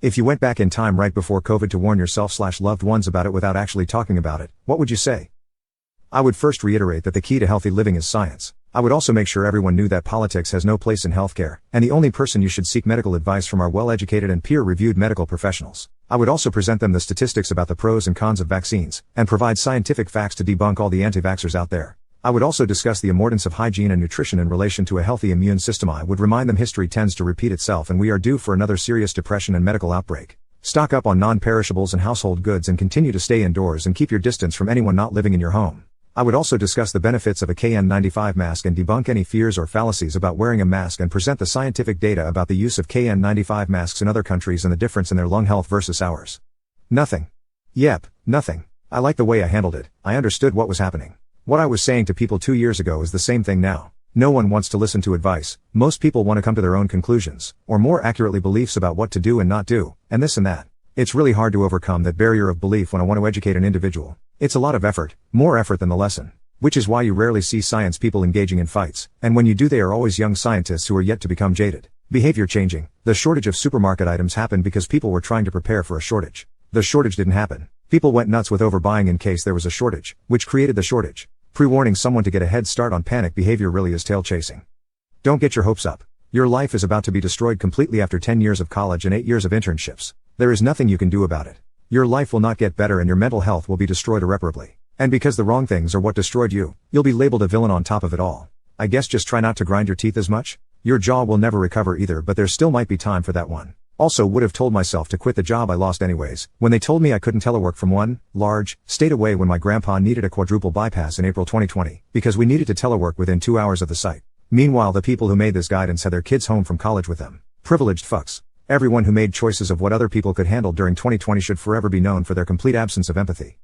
If you went back in time right before COVID to warn yourself/loved ones about it without actually talking about it, what would you say? I would first reiterate that the key to healthy living is science. I would also make sure everyone knew that politics has no place in healthcare, and the only person you should seek medical advice from are well-educated and peer-reviewed medical professionals. I would also present them the statistics about the pros and cons of vaccines, and provide scientific facts to debunk all the anti-vaxxers out there. I would also discuss the importance of hygiene and nutrition in relation to a healthy immune system. I would remind them history tends to repeat itself and we are due for another serious depression and medical outbreak. Stock up on non-perishables and household goods and continue to stay indoors and keep your distance from anyone not living in your home. I would also discuss the benefits of a KN95 mask and debunk any fears or fallacies about wearing a mask and present the scientific data about the use of KN95 masks in other countries and the difference in their lung health versus ours. Nothing. Yep, nothing. I like the way I handled it. I understood what was happening. What I was saying to people 2 years ago is the same thing now. No one wants to listen to advice. Most people want to come to their own conclusions, or more accurately beliefs about what to do and not do, and this and that. It's really hard to overcome that barrier of belief when I want to educate an individual. It's a lot of effort, more effort than the lesson. Which is why you rarely see science people engaging in fights, and when you do they are always young scientists who are yet to become jaded. Behavior changing. The shortage of supermarket items happened because people were trying to prepare for a shortage. The shortage didn't happen. People went nuts with overbuying in case there was a shortage, which created the shortage. Pre-warning someone to get a head start on panic behavior really is tail chasing. Don't get your hopes up. Your life is about to be destroyed completely after 10 years of college and 8 years of internships. There is nothing you can do about it. Your life will not get better and your mental health will be destroyed irreparably. And because the wrong things are what destroyed you, you'll be labeled a villain on top of it all. I guess just try not to grind your teeth as much. Your jaw will never recover either, but there still might be time for that one. Also would have told myself to quit the job I lost anyways, when they told me I couldn't telework from one large state away when my grandpa needed a quadruple bypass in April 2020, because we needed to telework within 2 hours of the site. Meanwhile, the people who made this guidance had their kids home from college with them. Privileged fucks. Everyone who made choices of what other people could handle during 2020 should forever be known for their complete absence of empathy.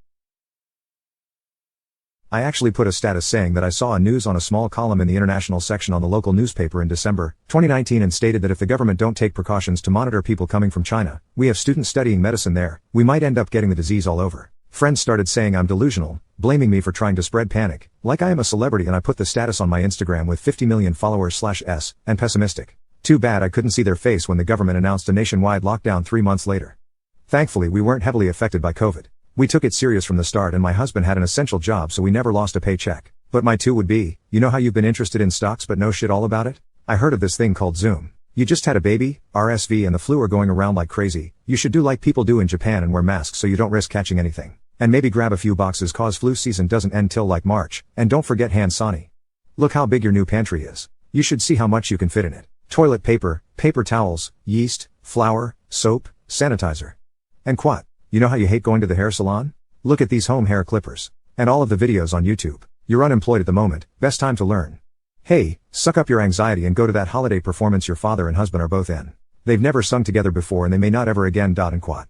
I actually put a status saying that I saw a news on a small column in the international section on the local newspaper in December 2019 and stated that if the government don't take precautions to monitor people coming from China, we have students studying medicine there, we might end up getting the disease all over. Friends started saying I'm delusional, blaming me for trying to spread panic, like I am a celebrity, and I put the status on my Instagram with 50 million followers/s, and pessimistic. Too bad I couldn't see their face when the government announced a nationwide lockdown 3 months later. Thankfully we weren't heavily affected by COVID. We took it serious from the start and my husband had an essential job so we never lost a paycheck. But my two would be, you know how you've been interested in stocks but no shit all about it? I heard of this thing called Zoom. You just had a baby, RSV and the flu are going around like crazy. You should do like people do in Japan and wear masks so you don't risk catching anything. And maybe grab a few boxes cause flu season doesn't end till like March. And don't forget hand sani. Look how big your new pantry is. You should see how much you can fit in it. Toilet paper, paper towels, yeast, flour, soap, sanitizer. And quat. You know how you hate going to the hair salon? Look at these home hair clippers. And all of the videos on YouTube. You're unemployed at the moment, best time to learn. Hey, suck up your anxiety and go to that holiday performance your father and husband are both in. They've never sung together before and they may not ever again. And quat.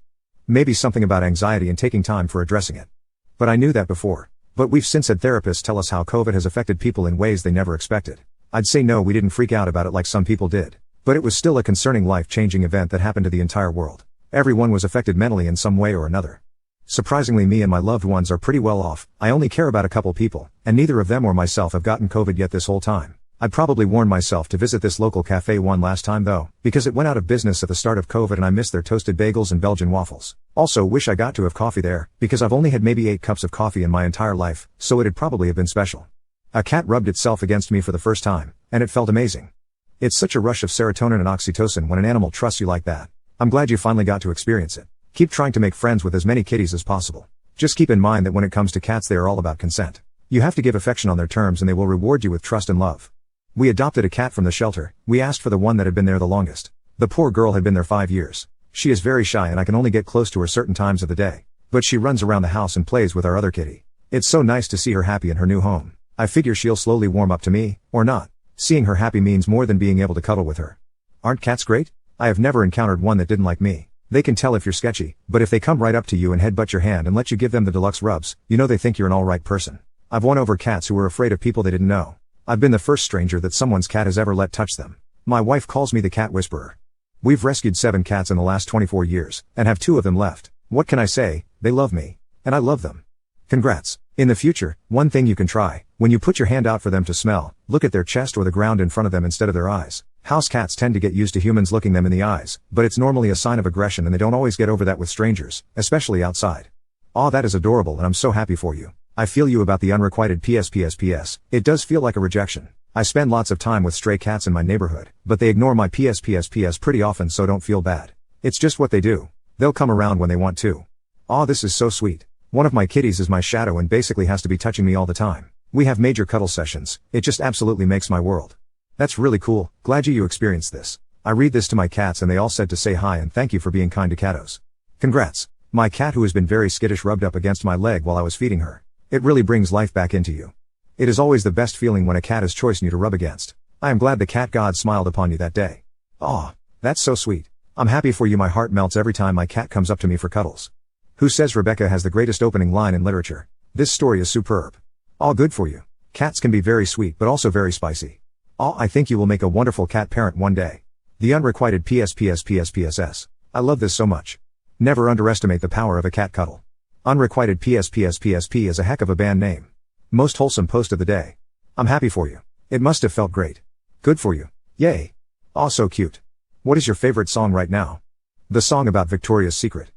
Maybe something about anxiety and taking time for addressing it. But I knew that before. But we've since had therapists tell us how COVID has affected people in ways they never expected. I'd say no, we didn't freak out about it like some people did. But it was still a concerning life-changing event that happened to the entire world. Everyone was affected mentally in some way or another. Surprisingly, me and my loved ones are pretty well off. I only care about a couple people, and neither of them or myself have gotten COVID yet this whole time. I'd probably warned myself to visit this local cafe one last time though, because it went out of business at the start of COVID and I missed their toasted bagels and Belgian waffles. Also wish I got to have coffee there, because I've only had maybe 8 cups of coffee in my entire life, so it'd probably have been special. A cat rubbed itself against me for the first time, and it felt amazing. It's such a rush of serotonin and oxytocin when an animal trusts you like that. I'm glad you finally got to experience it. Keep trying to make friends with as many kitties as possible. Just keep in mind that when it comes to cats they are all about consent. You have to give affection on their terms and they will reward you with trust and love. We adopted a cat from the shelter. We asked for the one that had been there the longest. The poor girl had been there 5 years. She is very shy and I can only get close to her certain times of the day. But she runs around the house and plays with our other kitty. It's so nice to see her happy in her new home. I figure she'll slowly warm up to me, or not. Seeing her happy means more than being able to cuddle with her. Aren't cats great? I have never encountered one that didn't like me. They can tell if you're sketchy, but if they come right up to you and headbutt your hand and let you give them the deluxe rubs, you know they think you're an alright person. I've won over cats who were afraid of people they didn't know. I've been the first stranger that someone's cat has ever let touch them. My wife calls me the cat whisperer. We've rescued 7 cats in the last 24 years, and have 2 of them left. What can I say? They love me. And I love them. Congrats. In the future, one thing you can try, when you put your hand out for them to smell, look at their chest or the ground in front of them instead of their eyes. House cats tend to get used to humans looking them in the eyes, but it's normally a sign of aggression and they don't always get over that with strangers, especially outside. Aw, that is adorable and I'm so happy for you. I feel you about the unrequited PS. It does feel like a rejection. I spend lots of time with stray cats in my neighborhood, but they ignore my PS pretty often, so don't feel bad. It's just what they do. They'll come around when they want to. Aw, this is so sweet. One of my kitties is my shadow and basically has to be touching me all the time. We have major cuddle sessions. It just absolutely makes my world. That's really cool. Glad you experienced this. I read this to my cats and they all said to say hi and thank you for being kind to cattos. Congrats. My cat, who has been very skittish, rubbed up against my leg while I was feeding her. It really brings life back into you. It is always the best feeling when a cat is choosing you to rub against. I am glad the cat god smiled upon you that day. Aw, that's so sweet. I'm happy for you. My heart melts every time my cat comes up to me for cuddles. Who says Rebecca has the greatest opening line in literature? This story is superb. All good for you. Cats can be very sweet but also very spicy. Aw, I think you will make a wonderful cat parent one day. The unrequited PSS. I love this so much. Never underestimate the power of a cat cuddle. Unrequited PSP is a heck of a band name. Most wholesome post of the day. I'm happy for you. It must have felt great. Good for you. Yay. Aw, so cute. What is your favorite song right now? The song about Victoria's Secret.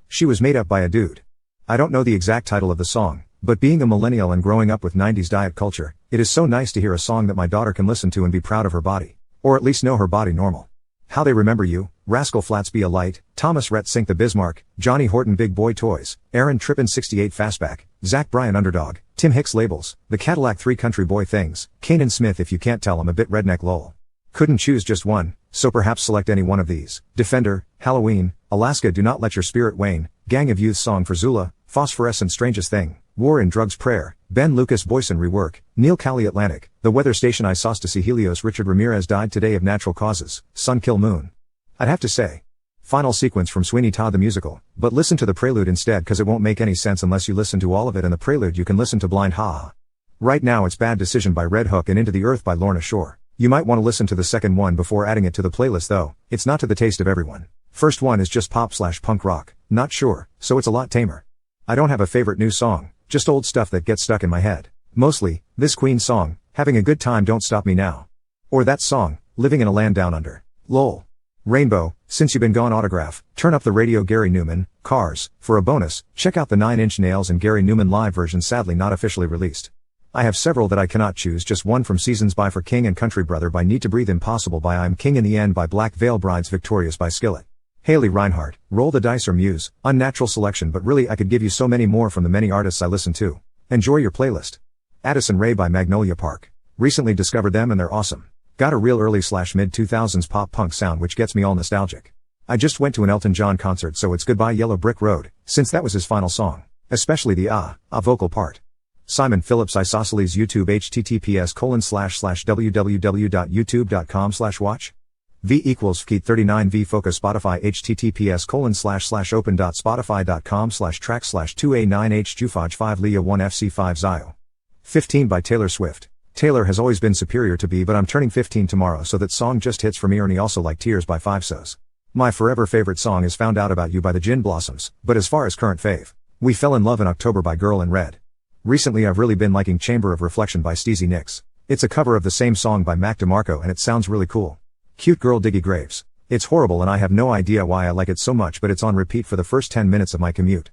She was made up by a dude. I don't know the exact title of the song, but being a millennial and growing up with 90s diet culture, it is so nice to hear a song that my daughter can listen to and be proud of her body. Or at least know her body normal. How They Remember You, Rascal Flatts Be a Light, Thomas Rhett Sink the Bismarck, Johnny Horton Big Boy Toys, Aaron Trippin 68 Fastback, Zach Bryan Underdog, Tim Hicks Labels, The Cadillac 3 Country Boy Things, Kanan Smith If You Can't Tell I'm a Bit Redneck lol. Couldn't choose just one, so perhaps select any one of these. Defender, Halloween, Alaska Do Not Let Your Spirit Wane, Gang of Youth Song for Zula, Phosphorescent Strangest Thing, War in Drugs Prayer, Ben Lucas Boyson Rework, Neil Cali Atlantic, The Weather Station I Sauce to See Helios Richard Ramirez died today of natural causes, Sun Kill Moon. I'd have to say. Final sequence from Sweeney Todd the Musical, but listen to the prelude instead cause it won't make any sense unless you listen to all of it, and the prelude you can listen to blind. Ha. Right now it's Bad Decision by Red Hook and Into the Earth by Lorna Shore. You might want to listen to the second one before adding it to the playlist though, it's not to the taste of everyone. First one is just pop/punk rock, not sure, so it's a lot tamer. I don't have a favorite new song, just old stuff that gets stuck in my head. Mostly, this Queen song, Having a Good Time Don't Stop Me Now. Or that song, Living in a Land Down Under. Lol. Rainbow, Since You've Been Gone Autograph, Turn Up the Radio Gary Newman, Cars, for a bonus, check out the 9 Inch Nails and Gary Newman live version sadly not officially released. I have several that I cannot choose, just one from Seasons by For King and Country Brother by Need to Breathe, Impossible by I'm King in the End by Black Veil Brides, Victorious by Skillet. Haley Reinhardt, Roll the Dice or Muse, unnatural selection, but really I could give you so many more from the many artists I listen to. Enjoy your playlist. Addison Rae by Magnolia Park. Recently discovered them and they're awesome. Got a real early/mid 2000s pop punk sound which gets me all nostalgic. I just went to an Elton John concert, so it's Goodbye Yellow Brick Road, since that was his final song. Especially the vocal part. Simon Phillips Isosceles YouTube https://www.youtube.com/watch V equals Fkeet 39 V Focus Spotify https://open.spotify.com/track/2A9H Jufaj 5 Leah 1 FC5 Zio. 15 by Taylor Swift. Taylor has always been superior to B, but I'm turning 15 tomorrow, so that song just hits for me. Ernie also like Tears by Five Sos. My forever favorite song is Found Out About You by the Gin Blossoms, but as far as current fave, We Fell in Love in October by Girl in Red. Recently I've really been liking Chamber of Reflection by Steezy Nicks. It's a cover of the same song by Mac DeMarco and it sounds really cool. Cute Girl Diggy Graves. It's horrible and I have no idea why I like it so much, but it's on repeat for the first 10 minutes of my commute.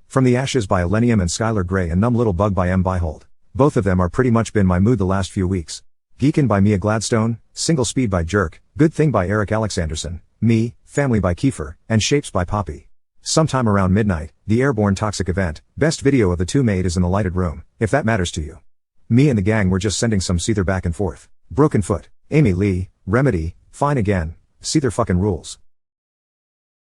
From the Ashes by Elenium and Skylar Grey and Numb Little Bug by M. Byhold. Both of them are pretty much been my mood the last few weeks. Geekin' by Mia Gladstone, Single Speed by Jerk, Good Thing by Eric Alexanderson, Me, Family by Kiefer, and Shapes by Poppy. Sometime around midnight, The Airborne Toxic Event, best video of the two made is In the Lighted Room, if that matters to you. Me and the gang were just sending some Seether back and forth. Broken Foot, Amy Lee, Remedy, Fine Again, Seether fucking rules.